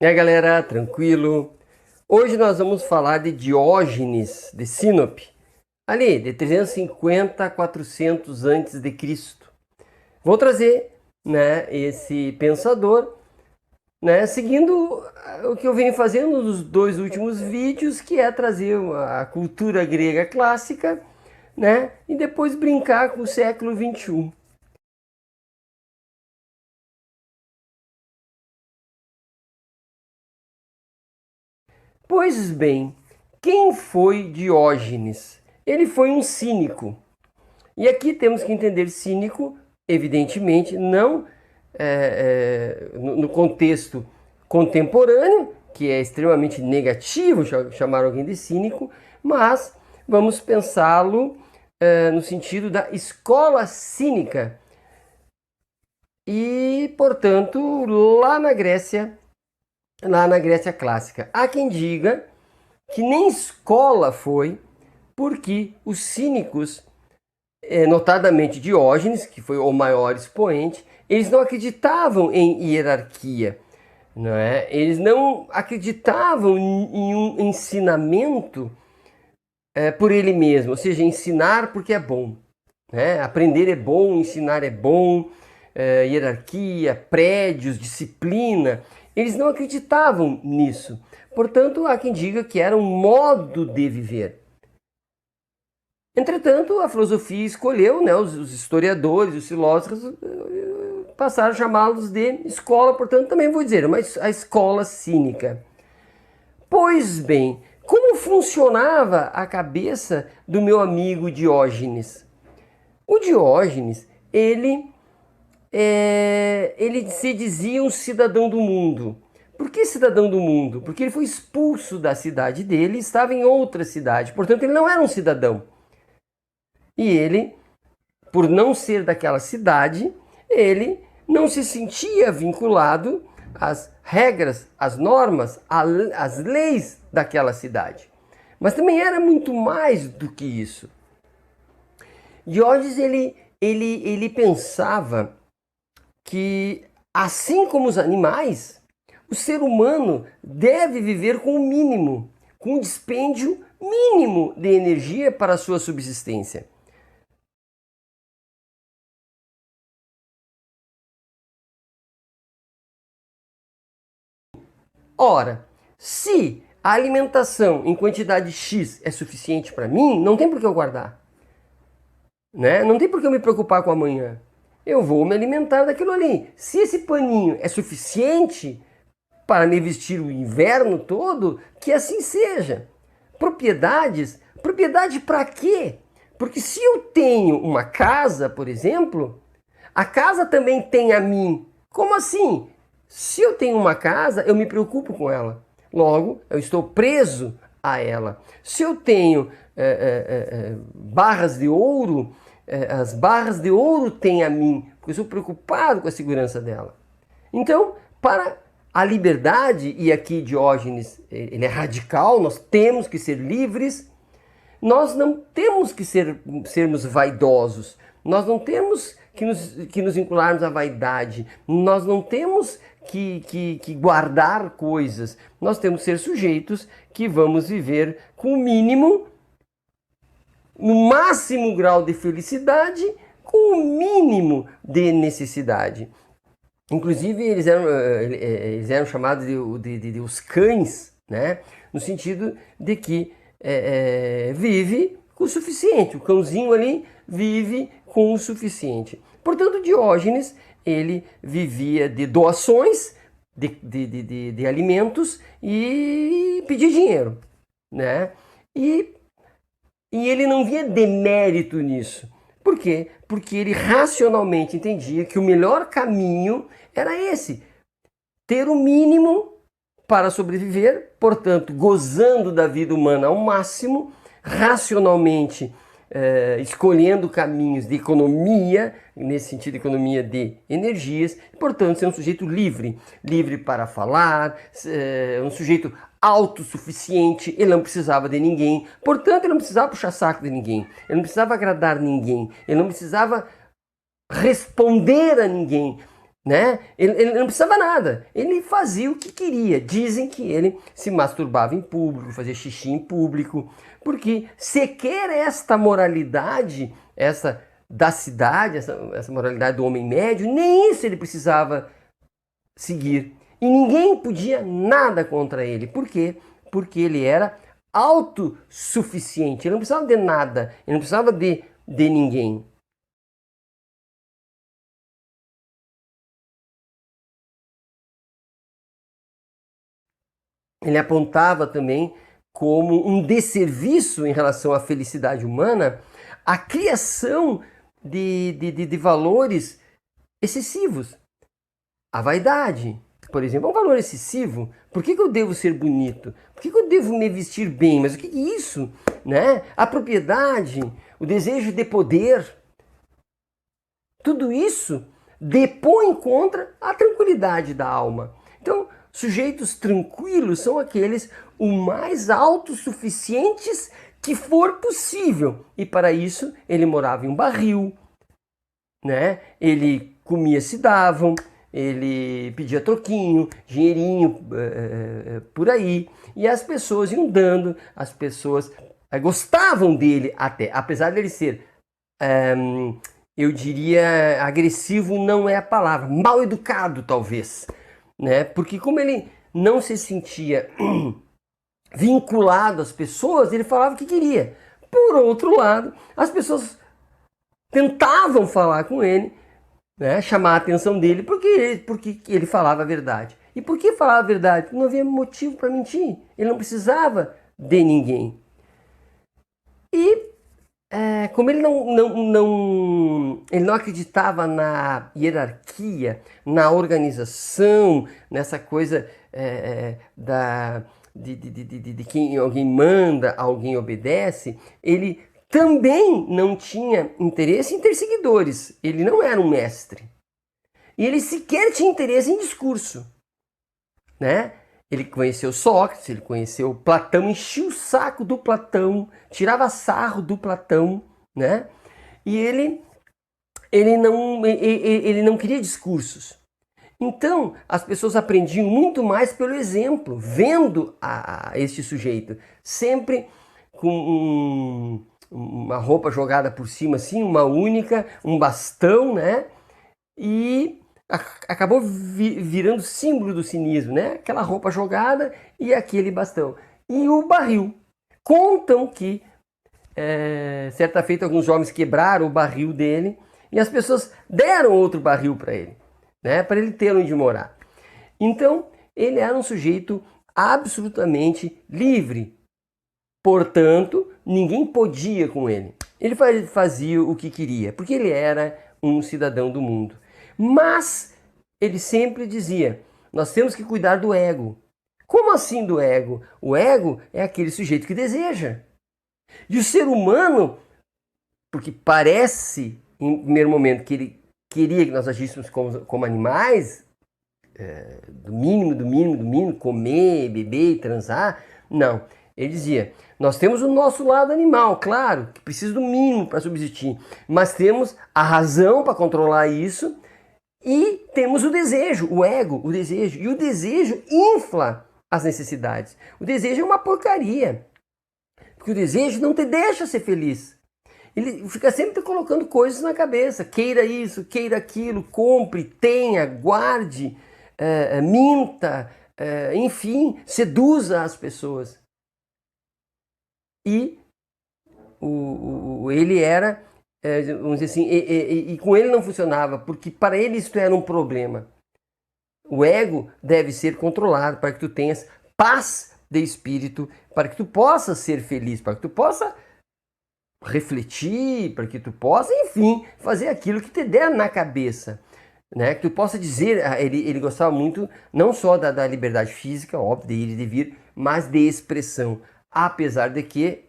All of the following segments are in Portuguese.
E aí, galera, tranquilo? Hoje nós vamos falar de Diógenes de Sinope, ali de 350 a 400 antes de Cristo. Vou trazer, esse pensador, seguindo o que eu venho fazendo nos dois últimos vídeos, que é trazer a cultura grega clássica, e depois brincar com o século XXI. Pois bem, quem foi Diógenes? Ele foi um cínico. E aqui temos que entender cínico, evidentemente, não no contexto contemporâneo, que é extremamente negativo chamar alguém de cínico, mas vamos pensá-lo no sentido da escola cínica. E, portanto, lá na Grécia clássica. Há quem diga que nem escola foi, porque os cínicos, notadamente Diógenes, que foi o maior expoente, eles não acreditavam em hierarquia, não é? Eles não acreditavam em um ensinamento por ele mesmo, ou seja, ensinar porque é bom, né? Aprender é bom, ensinar é bom, hierarquia, prédios, disciplina. Eles não acreditavam nisso. Portanto, há quem diga que era um modo de viver. Entretanto, a filosofia escolheu, os historiadores, os filósofos, passaram a chamá-los de escola, portanto, também vou dizer, mas a escola cínica. Pois bem, como funcionava a cabeça do meu amigo Diógenes? O Diógenes, ele se dizia um cidadão do mundo. Por que cidadão do mundo? Porque ele foi expulso da cidade dele e estava em outra cidade. Portanto, ele não era um cidadão. E ele, por não ser daquela cidade, ele não se sentia vinculado às regras, às normas, às leis daquela cidade. Mas também era muito mais do que isso. Diógenes, ele pensava que, assim como os animais, o ser humano deve viver com o mínimo, com um dispêndio mínimo de energia para a sua subsistência. Ora, se a alimentação em quantidade X é suficiente para mim, não tem por que eu guardar. Não tem por que eu me preocupar com amanhã. Eu vou me alimentar daquilo ali. Se esse paninho é suficiente para me vestir o inverno todo, que assim seja. Propriedade para quê? Porque se eu tenho uma casa, por exemplo, a casa também tem a mim. Como assim? Se eu tenho uma casa, eu me preocupo com ela. Logo, eu estou preso a ela. Se eu tenho barras de ouro, as barras de ouro têm a mim, porque eu sou preocupado com a segurança dela. Então, para a liberdade, e aqui Diógenes ele é radical, nós temos que ser livres, nós não temos que sermos vaidosos, nós não temos que nos vincularmos à vaidade, nós não temos que guardar coisas, nós temos que ser sujeitos que vamos viver com o mínimo, no máximo grau de felicidade, com o mínimo de necessidade. Inclusive, eles eram chamados de os cães, no sentido de que vive com o suficiente. O cãozinho ali vive com o suficiente. Portanto, Diógenes, ele vivia de doações de alimentos e pedia dinheiro, E ele não via demérito nisso. Por quê? Porque ele racionalmente entendia que o melhor caminho era esse: ter o mínimo para sobreviver, portanto, gozando da vida humana ao máximo, racionalmente escolhendo caminhos de economia, nesse sentido, economia de energias, e, portanto, ser um sujeito livre, livre para falar, um sujeito autossuficiente, ele não precisava de ninguém, portanto, ele não precisava puxar saco de ninguém, ele não precisava agradar ninguém, ele não precisava responder a ninguém. né? Ele não precisava nada, ele fazia o que queria. Dizem que ele se masturbava em público, fazia xixi em público, porque sequer esta moralidade, essa da cidade, essa moralidade do homem médio, nem isso ele precisava seguir. E ninguém podia nada contra ele. Por quê? Porque ele era autossuficiente, ele não precisava de nada, ele não precisava de ninguém. Ele apontava também como um desserviço em relação à felicidade humana a criação de valores excessivos. A vaidade, por exemplo, é um valor excessivo. Por que eu devo ser bonito? Por que eu devo me vestir bem? Mas o que é isso? Né? A propriedade, o desejo de poder, tudo isso depõe contra a tranquilidade da alma. Então, sujeitos tranquilos são aqueles o mais autossuficientes que for possível. E para isso, ele morava em um barril, né? Ele comia se davam, ele pedia troquinho, dinheirinho por aí. E as pessoas iam dando, as pessoas gostavam dele até, apesar dele ser, eu diria, agressivo não é a palavra, mal educado talvez, né? Porque como ele não se sentia vinculado às pessoas, ele falava o que queria. Por outro lado, as pessoas tentavam falar com ele, né, chamar a atenção dele, porque ele falava a verdade. E por que falava a verdade? Porque não havia motivo para mentir. Ele não precisava de ninguém. E como ele ele não acreditava na hierarquia, na organização, nessa coisa de quem alguém manda, alguém obedece, ele também não tinha interesse em ter seguidores. Ele não era um mestre. E ele sequer tinha interesse em discurso, né? Ele conheceu Sócrates, ele conheceu Platão, enchia o saco do Platão, tirava sarro do Platão, né? E ele não queria discursos. Então, as pessoas aprendiam muito mais pelo exemplo, vendo este sujeito, sempre com uma roupa jogada por cima, assim, uma única, um bastão, né? E acabou virando símbolo do cinismo, né? Aquela roupa jogada e aquele bastão. E o barril. Contam que, certa feita, alguns jovens quebraram o barril dele e as pessoas deram outro barril para ele, né? Para ele ter onde morar. Então, ele era um sujeito absolutamente livre. Portanto, ninguém podia com ele. Ele fazia o que queria, porque ele era um cidadão do mundo. Mas ele sempre dizia, nós temos que cuidar do ego. Como assim do ego? O ego é aquele sujeito que deseja. E o ser humano, porque parece, em primeiro momento, que ele queria que nós agíssemos como animais, do mínimo, comer, beber e transar. Não. Ele dizia, nós temos o nosso lado animal, claro, que precisa do mínimo para subsistir, mas temos a razão para controlar isso e temos o desejo, o ego, o desejo. E o desejo infla as necessidades. O desejo é uma porcaria, porque o desejo não te deixa ser feliz. Ele fica sempre colocando coisas na cabeça, queira isso, queira aquilo, compre, tenha, guarde, minta, enfim, seduza as pessoas. E ele era, vamos dizer assim, e com ele não funcionava, porque para ele isso era um problema. O ego deve ser controlado para que tu tenhas paz de espírito, para que tu possas ser feliz, para que tu possa refletir, para que tu possa, enfim, fazer aquilo que te der na cabeça. Né? Que tu possa dizer, ele gostava muito não só da liberdade física, óbvio, de ir e de vir, mas de expressão. Apesar de que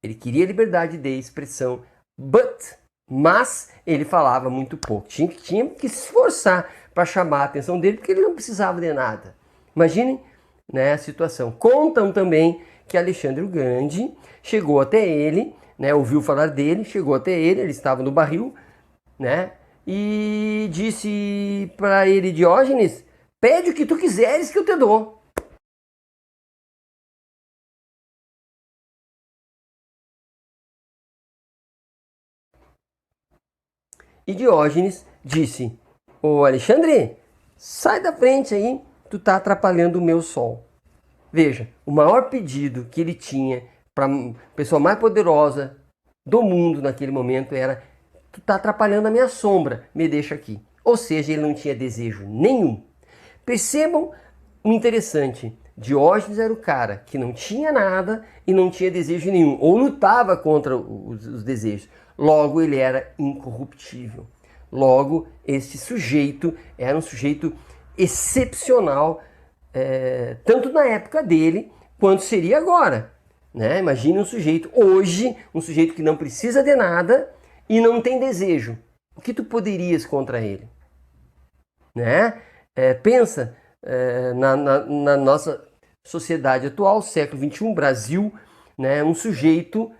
ele queria liberdade de expressão, mas ele falava muito pouco. Tinha que se esforçar para chamar a atenção dele, porque ele não precisava de nada. Imaginem, né, a situação. Contam também que Alexandre o Grande chegou até ele, né, ouviu falar dele, chegou até ele, ele estava no barril, né, e disse para ele, Diógenes, pede o que tu quiseres que eu te dou. E Diógenes disse, ô Alexandre, sai da frente aí, tu tá atrapalhando o meu sol. Veja, o maior pedido que ele tinha para a pessoa mais poderosa do mundo naquele momento era, tu tá atrapalhando a minha sombra, me deixa aqui. Ou seja, ele não tinha desejo nenhum. Percebam o interessante, Diógenes era o cara que não tinha nada e não tinha desejo nenhum, ou lutava contra os desejos. Logo, ele era incorruptível. Logo, este sujeito era um sujeito excepcional, tanto na época dele, quanto seria agora. Né? Imagine um sujeito, hoje, um sujeito que não precisa de nada e não tem desejo. O que tu poderias contra ele? Né? Pensa na nossa sociedade atual, século XXI, Brasil, né? Um sujeito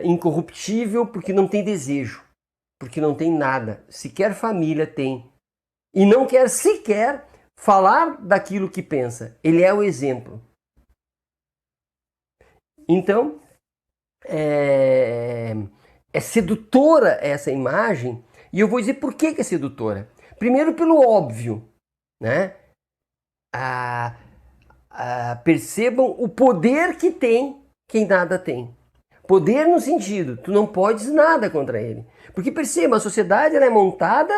incorruptível porque não tem desejo, porque não tem nada, sequer família tem, e não quer sequer falar daquilo que pensa. Ele é o exemplo. Então, é sedutora essa imagem, e eu vou dizer por que é sedutora. Primeiro, pelo óbvio, né? Percebam o poder que tem quem nada tem. Poder no sentido, tu não podes nada contra ele. Porque perceba, a sociedade ela é montada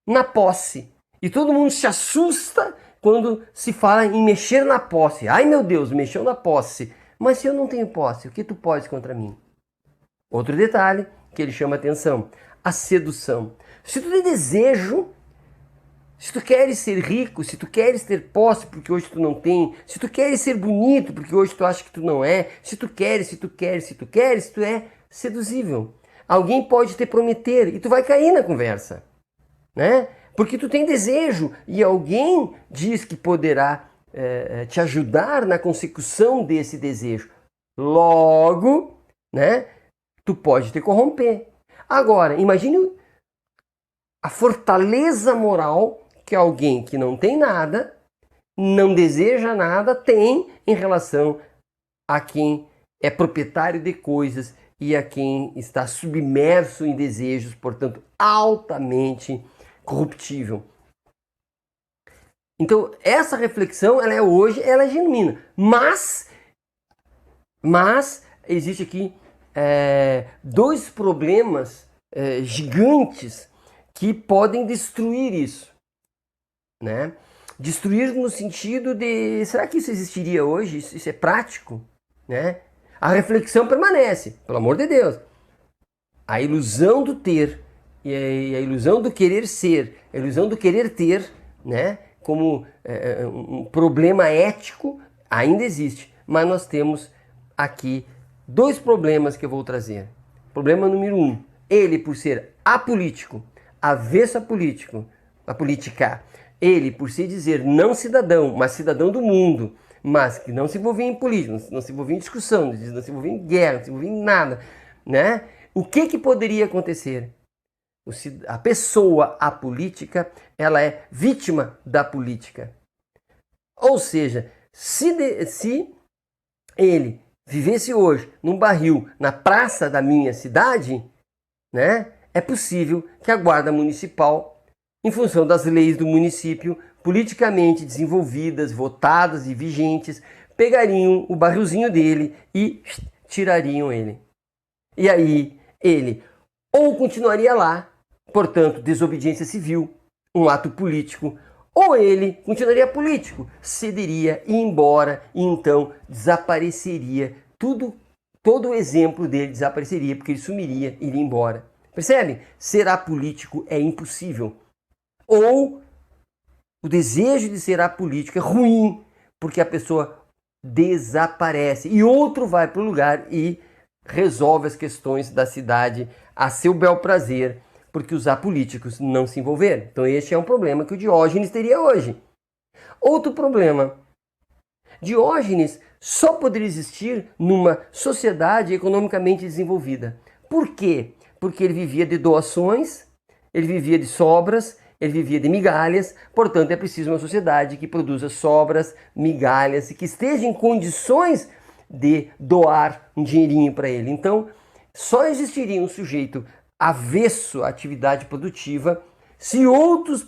na posse. E todo mundo se assusta quando se fala em mexer na posse. Ai meu Deus, mexeu na posse. Mas se eu não tenho posse, o que tu podes contra mim? Outro detalhe que ele chama atenção, a sedução. Se tu tem desejo, se tu queres ser rico, se tu queres ter posse porque hoje tu não tem, se tu queres ser bonito porque hoje tu acha que tu não é, se tu queres, tu é seduzível. Alguém pode te prometer e tu vai cair na conversa, né? Porque tu tem desejo e alguém diz que poderá te ajudar na consecução desse desejo. Logo, né? Tu pode te corromper. Agora, imagine a fortaleza moral que alguém que não tem nada, não deseja nada, tem em relação a quem é proprietário de coisas e a quem está submerso em desejos, portanto, altamente corruptível. Então, essa reflexão, ela é genuína, mas existe aqui dois problemas gigantes que podem destruir isso. Né? Destruir no sentido de, será que isso existiria hoje? Isso é prático? Né? A reflexão permanece, pelo amor de Deus. A ilusão do ter e a ilusão do querer ser, a ilusão do querer ter, né? Como um problema ético ainda existe. Mas nós temos aqui dois problemas que eu vou trazer. Problema número 1, ele por ser apolítico, avesso a política, ele, por se dizer não cidadão, mas cidadão do mundo, mas que não se envolvia em política, não se envolvia em discussão, não se envolvia em guerra, não se envolvia em nada, né? O que poderia acontecer? A pessoa apolítica, ela é vítima da política. Ou seja, se ele vivesse hoje num barril na praça da minha cidade, né? É possível que a guarda municipal, em função das leis do município, politicamente desenvolvidas, votadas e vigentes, pegariam o barrilzinho dele e tirariam ele. E aí ele ou continuaria lá, portanto, desobediência civil, um ato político, ou ele continuaria político, cederia e ia embora, e então desapareceria todo o exemplo dele desapareceria, porque ele sumiria e iria embora. Percebe? Ser apolítico é impossível. Ou o desejo de ser apolítico é ruim, porque a pessoa desaparece e outro vai para o lugar e resolve as questões da cidade a seu bel prazer, porque os apolíticos não se envolveram. Então este é um problema que o Diógenes teria hoje. Outro problema. Diógenes só poderia existir numa sociedade economicamente desenvolvida. Por quê? porque ele vivia de doações, ele vivia de sobras, ele vivia de migalhas. Portanto, é preciso uma sociedade que produza sobras, migalhas e que esteja em condições de doar um dinheirinho para ele. Então, só existiria um sujeito avesso à atividade produtiva se outros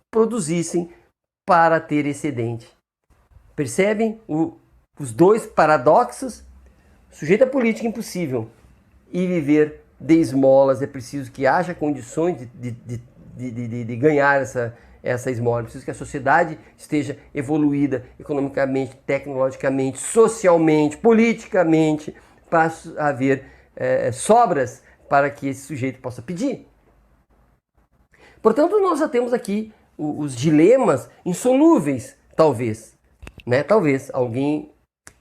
produzissem para ter excedente. Percebem os dois paradoxos? O sujeito é político impossível e viver de esmolas. É preciso que haja condições de ganhar essa esmola. É preciso que a sociedade esteja evoluída economicamente, tecnologicamente, socialmente, politicamente, para haver sobras para que esse sujeito possa pedir. Portanto, nós já temos aqui os dilemas insolúveis, talvez. Né? Talvez alguém,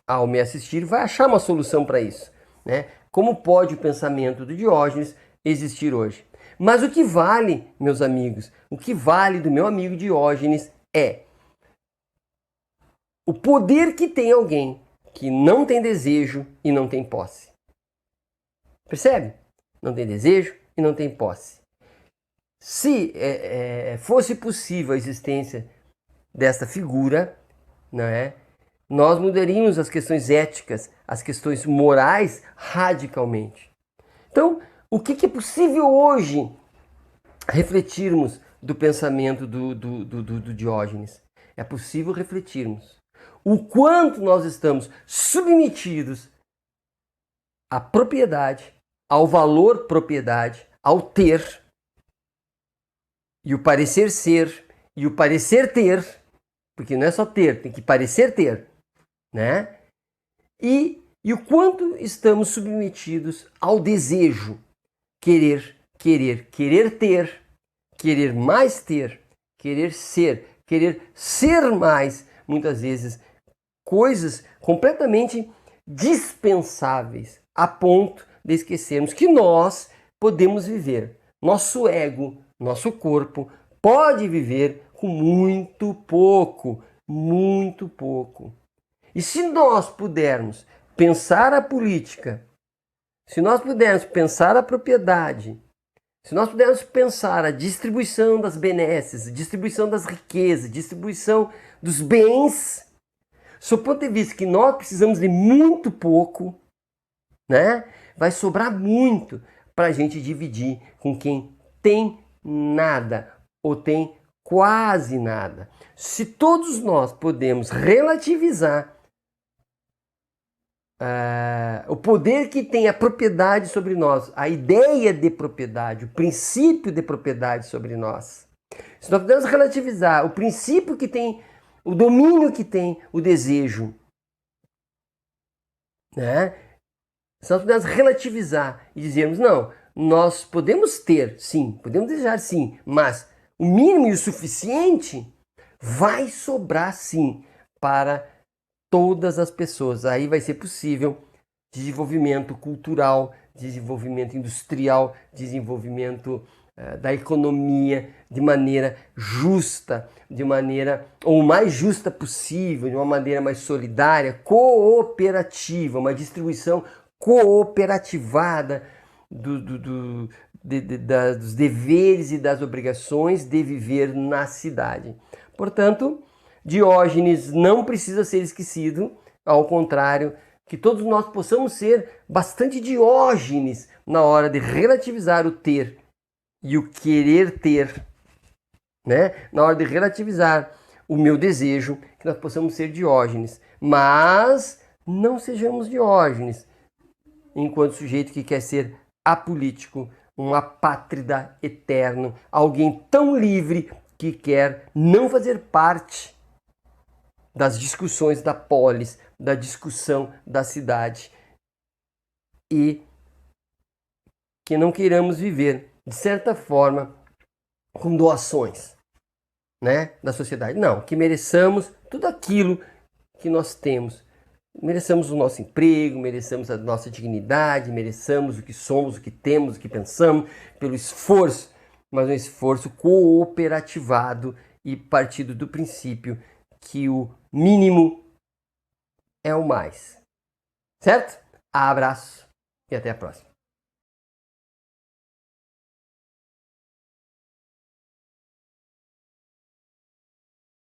ao me assistir, vai achar uma solução para isso. Né? Como pode o pensamento do Diógenes existir hoje? Mas o que vale, meus amigos, o que vale do meu amigo Diógenes é o poder que tem alguém que não tem desejo e não tem posse. Percebe? Não tem desejo e não tem posse. Se fosse possível a existência desta figura, não é? Nós mudaríamos as questões éticas, as questões morais radicalmente. Então, o que é possível hoje refletirmos do pensamento do Diógenes? É possível refletirmos o quanto nós estamos submetidos à propriedade, ao valor propriedade, ao ter, e o parecer ser, e o parecer ter, porque não é só ter, tem que parecer ter, né? E o quanto estamos submetidos ao desejo, querer ter, querer mais ter, querer ser mais, muitas vezes coisas completamente dispensáveis, a ponto de esquecermos que nós podemos viver. Nosso ego, nosso corpo pode viver com muito pouco, muito pouco. E se nós pudermos pensar a política, se nós pudermos pensar a propriedade, se nós pudermos pensar a distribuição das benesses, distribuição das riquezas, distribuição dos bens, sob o ponto de vista que nós precisamos de muito pouco, né? Vai sobrar muito para a gente dividir com quem tem nada ou tem quase nada. Se todos nós podemos relativizar o poder que tem a propriedade sobre nós, a ideia de propriedade, o princípio de propriedade sobre nós, se nós pudermos relativizar o princípio que tem, o domínio que tem o desejo, né? Se nós pudermos relativizar e dizermos, não, nós podemos ter, sim, podemos desejar, sim, mas o mínimo e o suficiente vai sobrar, sim, para todas as pessoas. Aí vai ser possível desenvolvimento cultural, desenvolvimento industrial, desenvolvimento da economia de maneira justa, de maneira ou mais justa possível, de uma maneira mais solidária, cooperativa, uma distribuição cooperativada dos deveres e das obrigações de viver na cidade. Portanto, Diógenes não precisa ser esquecido, ao contrário, que todos nós possamos ser bastante Diógenes na hora de relativizar o ter e o querer ter, né? Na hora de relativizar o meu desejo, que nós possamos ser Diógenes, mas não sejamos Diógenes enquanto sujeito que quer ser apolítico, um apátrida eterno, alguém tão livre que quer não fazer parte das discussões da polis, da discussão da cidade, e que não queiramos viver, de certa forma, com doações, né, da sociedade. Não, que mereçamos tudo aquilo que nós temos. Mereçamos o nosso emprego, mereçamos a nossa dignidade, mereçamos o que somos, o que temos, o que pensamos, pelo esforço, mas um esforço cooperativado e partido do princípio que o mínimo é o mais. Certo? Abraço e até a próxima.